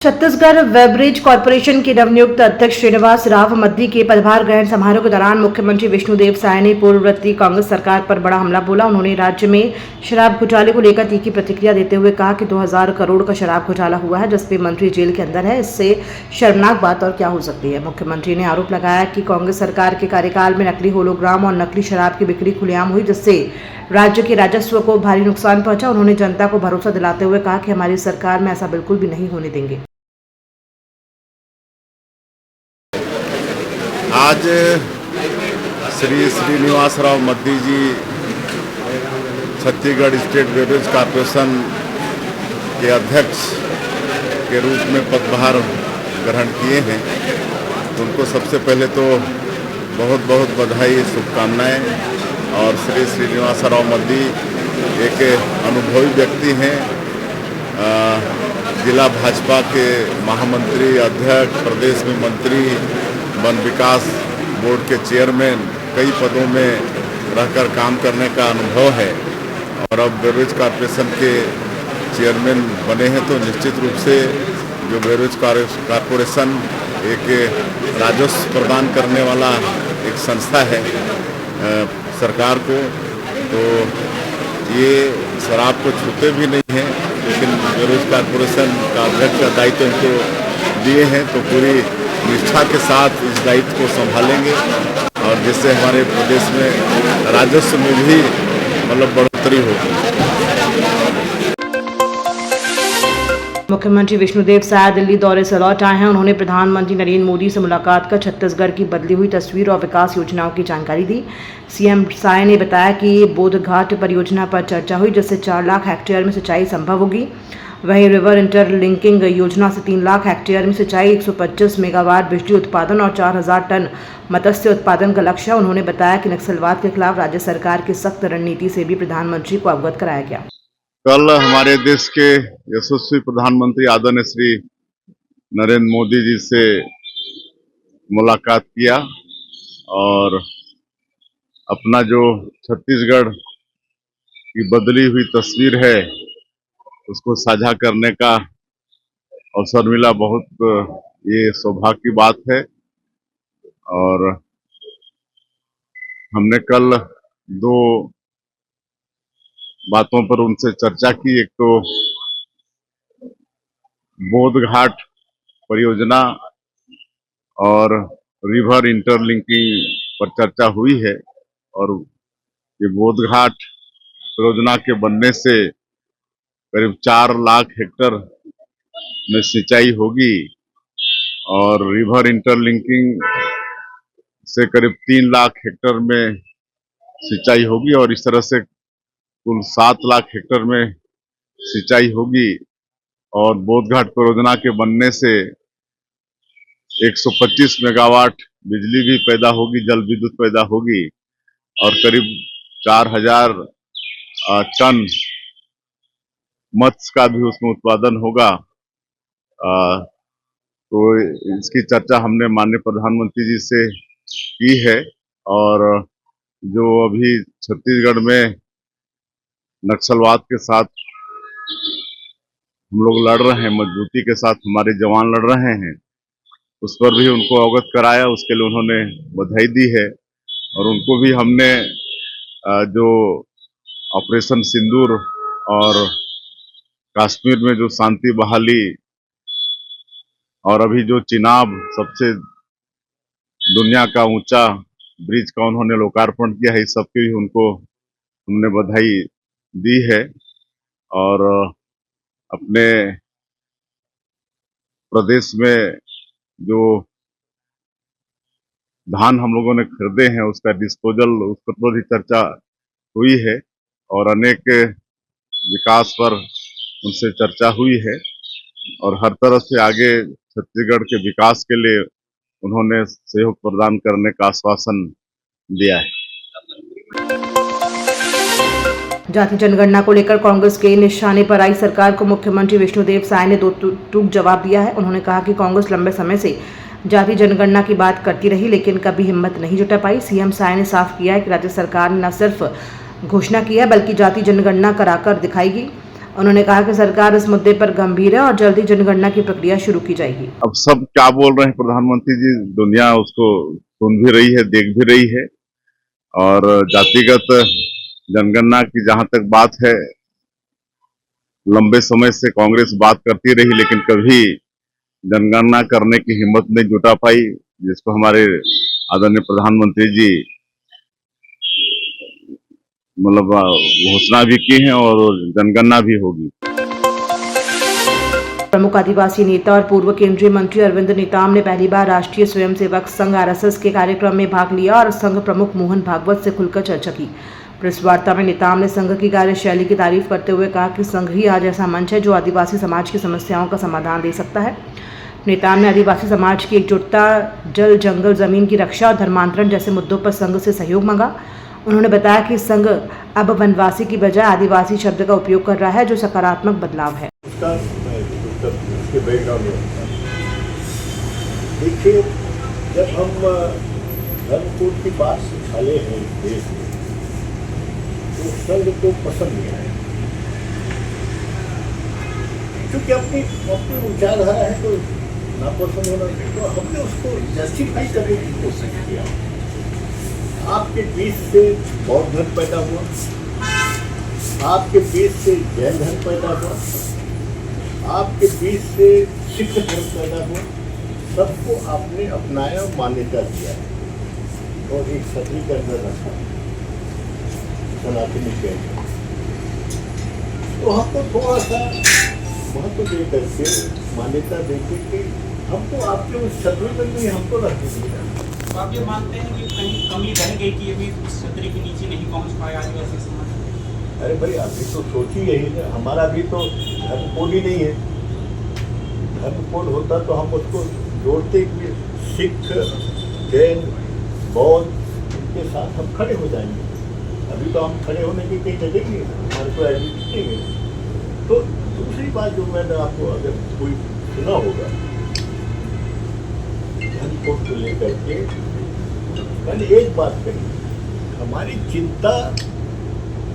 Chhattisgarh beverage corporation के नवनियुक्त अध्यक्ष श्रीनिवास राव मद्दी के पदभार ग्रहण समारोह के दौरान मुख्यमंत्री विष्णुदेव साय ने पूर्ववर्ती कांग्रेस सरकार पर बड़ा हमला बोला। उन्होंने राज्य में शराब घोटाले को लेकर तीखी प्रतिक्रिया देते हुए कहा कि 2000 करोड़ का शराब घोटाला हुआ है, जिसपे मंत्री जेल के अंदर है। इससे शर्मनाक बात और क्या हो सकती है। मुख्यमंत्री ने आरोप लगाया कि कांग्रेस सरकार के कार्यकाल में नकली होलोग्राम और नकली शराब की बिक्री खुलेआम हुई, जिससे राज्य के राजस्व को भारी नुकसान पहुंचा। उन्होंने जनता को भरोसा दिलाते हुए कहा कि हमारी सरकार में ऐसा बिल्कुल भी नहीं होने देंगे। आज श्री श्रीनिवास राव मद्दी जी छत्तीसगढ़ स्टेट बेवरेज कॉर्पोरेशन के अध्यक्ष के रूप में पदभार ग्रहण किए हैं, तो उनको सबसे पहले तो बहुत बहुत बधाई, शुभकामनाएं। और श्री श्रीनिवास राव मद्दी एक अनुभवी व्यक्ति हैं, जिला भाजपा के महामंत्री, अध्यक्ष, प्रदेश में मंत्री, वन विकास बोर्ड के चेयरमैन, कई पदों में रहकर काम करने का अनुभव है और अब बेवरेज कॉर्पोरेशन के चेयरमैन बने हैं। तो निश्चित रूप से जो बेवरेज कॉर्पोरेशन एक राजस्व प्रदान करने वाला एक संस्था है सरकार को, तो ये शराब को छूते भी नहीं हैं, लेकिन बेवरेज कॉर्पोरेशन का अध्यक्ष का दायित्व इनको दिए हैं, तो पूरी निष्ठा के साथ इस दायित्व को संभालेंगे और जिससे हमारे प्रदेश में राजस्व में भी बढ़ोतरी होगी। मुख्यमंत्री विष्णुदेव साय दिल्ली दौरे से लौट आए हैं। उन्होंने प्रधानमंत्री नरेंद्र मोदी से मुलाकात कर छत्तीसगढ़ की बदली हुई तस्वीर और विकास योजनाओं की जानकारी दी। सीएम साय ने बताया कि बोधघाट परियोजना पर चर्चा हुई, जिससे 4 लाख हेक्टेयर में सिंचाई संभव होगी। वहीं रिवर इंटरलिंकिंग योजना से 3 लाख हेक्टेयर में सिंचाई, 125 मेगावाट बिजली उत्पादन और 4000 टन मत्स्य उत्पादन का लक्ष्य है। उन्होंने बताया कि नक्सलवाद के खिलाफ राज्य सरकार की सख्त रणनीति से भी प्रधानमंत्री को अवगत कराया गया। कल हमारे देश के यशस्वी प्रधानमंत्री आदरणीय श्री नरेंद्र मोदी जी से मुलाकात किया और अपना जो छत्तीसगढ़ की बदली हुई तस्वीर है उसको साझा करने का अवसर मिला। बहुत ये सौभाग्य की बात है और हमने कल 2 बातों पर उनसे चर्चा की। एक तो बोधघाट परियोजना और रिवर इंटरलिंकिंग पर चर्चा हुई है और ये बोधघाट परियोजना के बनने से करीब 4 लाख हेक्टेयर में सिंचाई होगी और रिवर इंटरलिंकिंग से करीब 3 लाख हेक्टेयर में सिंचाई होगी और इस तरह से कुल 7 लाख हेक्टेयर में सिंचाई होगी। और बोधघाट परियोजना के बनने से 125 मेगावाट बिजली भी पैदा होगी, जल विद्युत पैदा होगी और करीब 4000 टन मत्स्य का भी उसमें उत्पादन होगा। तो इसकी चर्चा हमने माननीय प्रधानमंत्री जी से की है और जो अभी छत्तीसगढ़ में नक्सलवाद के साथ हम लोग लड़ रहे हैं, मजबूती के साथ हमारे जवान लड़ रहे हैं, उस पर भी उनको अवगत कराया। उसके लिए उन्होंने बधाई दी है और उनको भी हमने जो ऑपरेशन सिंदूर और कश्मीर में जो शांति बहाली और अभी जो चिनाब सबसे दुनिया का ऊंचा ब्रिज का उन्होंने लोकार्पण किया है, इस सबके भी उनको हमने बधाई दी है। और अपने प्रदेश में जो धान हम लोगों ने खरीदे हैं उसका डिस्पोजल, उस पर भी चर्चा हुई है और अनेक विकास पर उनसे चर्चा हुई है और हर तरह से आगे छत्तीसगढ़ के विकास के लिए उन्होंने सहयोग प्रदान करने का आश्वासन दिया है। जाति जनगणना को लेकर कांग्रेस के निशाने पर आई सरकार को मुख्यमंत्री विष्णुदेव साय ने 2 टूक जवाब दिया है। उन्होंने कहा कि कांग्रेस लंबे समय से जाति जनगणना की बात करती रही, लेकिन कभी हिम्मत नहीं जुटा पाई। सीएम साय ने साफ किया है कि राज्य सरकार ने न सिर्फ घोषणा की है बल्कि जाति जनगणना कराकर दिखाएगी उन्होंने कहा कि सरकार इस मुद्दे पर गंभीर है और जल्दी जनगणना की प्रक्रिया शुरू की जाएगी। अब सब क्या बोल रहे हैं प्रधानमंत्री जी, दुनिया उसको सुन भी रही है, देख भी रही है। और जातिगत जनगणना की जहां तक बात है, लंबे समय से कांग्रेस बात करती रही, लेकिन कभी जनगणना करने की हिम्मत नहीं जुटा पाई, जिसको हमारे आदरणीय प्रधानमंत्री जी मतलब घोषणा भी की है और जनगणना भी होगी। प्रमुख आदिवासी नेता और पूर्व केंद्रीय मंत्री अरविंद नेताम ने पहली बार राष्ट्रीय स्वयंसेवक संघ आरएसएस के कार्यक्रम में भाग लिया और संघ प्रमुख मोहन भागवत से खुलकर चर्चा की। प्रेस वार्ता में नेताम ने संघ की कार्यशैली की तारीफ करते हुए कहा कि संघ ही आज ऐसा मंच है जो आदिवासी समाज की समस्याओं का समाधान दे सकता है। नेताम ने आदिवासी समाज की एकजुटता, जल जंगल जमीन की रक्षा और धर्मांतरण जैसे मुद्दों पर संघ से सहयोग मांगा। उन्होंने बताया कि संघ अब वनवासी की बजाय आदिवासी शब्द का उपयोग कर रहा है, जो सकारात्मक बदलाव है। उसके बैकग्राउंड में देखिए, जब हम धर्मकोड की बात उछाले हैं देश में, तो संघ को पसंद नहीं आया, क्योंकि अपनी विचारधारा है तो नापसंद होना चाहिए। तो हमने उसको जस्टिफाई करने की कोशिश किया। आपके बीच से बौद्ध धर्म पैदा हुआ, आपके बीच से जैन धर्म पैदा हुआ, आपके बीच से सिख धर्म पैदा हुआ, सबको आपने अपनाया और मान्यता दिया और एक छतरी के अंदर रखा, सनातनी के अंदर। तो हमको थोड़ा सा महत्व दे करके, मान्यता देके कि हमको आपके उस छतरी में भी हमको रख दीजिएगा। तो आप ये मानते हैं कि कहीं कमी रह गई कि अभी उस छतरी के नीचे नहीं पहुंच पाया आदिवासी समाज? अरे भाई, अभी तो सोची यही है, हमारा भी तो धर्म कोड ही नहीं है। धर्म कोड होता तो हम उसको जोड़ते कि सिख, जैन, बौद्ध, इनके साथ हम खड़े हो जाएंगे। अभी तो हम खड़े होने की कहीं जगह नहीं है, हमारे को आइडेंटिटी नहीं है। तो दूसरी बात जो मैंने आपको, अगर कोई सुना होगा, धर्म कोड को लेकर के मैंने एक बात कही, हमारी चिंता,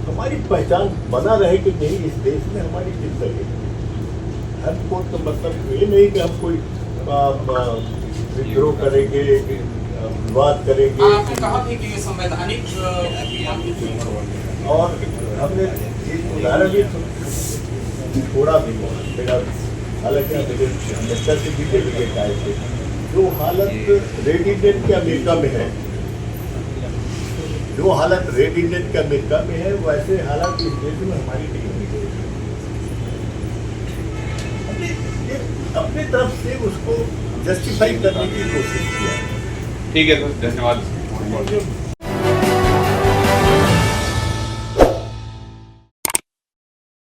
हमारी पहचान बना रहे कि नहीं इस देश में, हमारी चिंता ये है। धर्म कोड का मतलब ये नहीं कि हम कोई विद्रोह करेंगे, विवाद करेंगे। आपने कहा भी कि ये संवैधानिक और हमने एक उदाहरण भी छोड़ा भी मेरा, हालांकि अमेरिका से भी डेलीगेट आए थे। जो हालत रेड इंडियन के अमेरिका में है, जो हालत रेड इंडियन के अमेरिका में है, वैसे हालत इस देश में हमारी नहीं होनी चाहिए। अपने तरफ से उसको जस्टिफाई करने की कोशिश किया। ठीक है सर, धन्यवाद।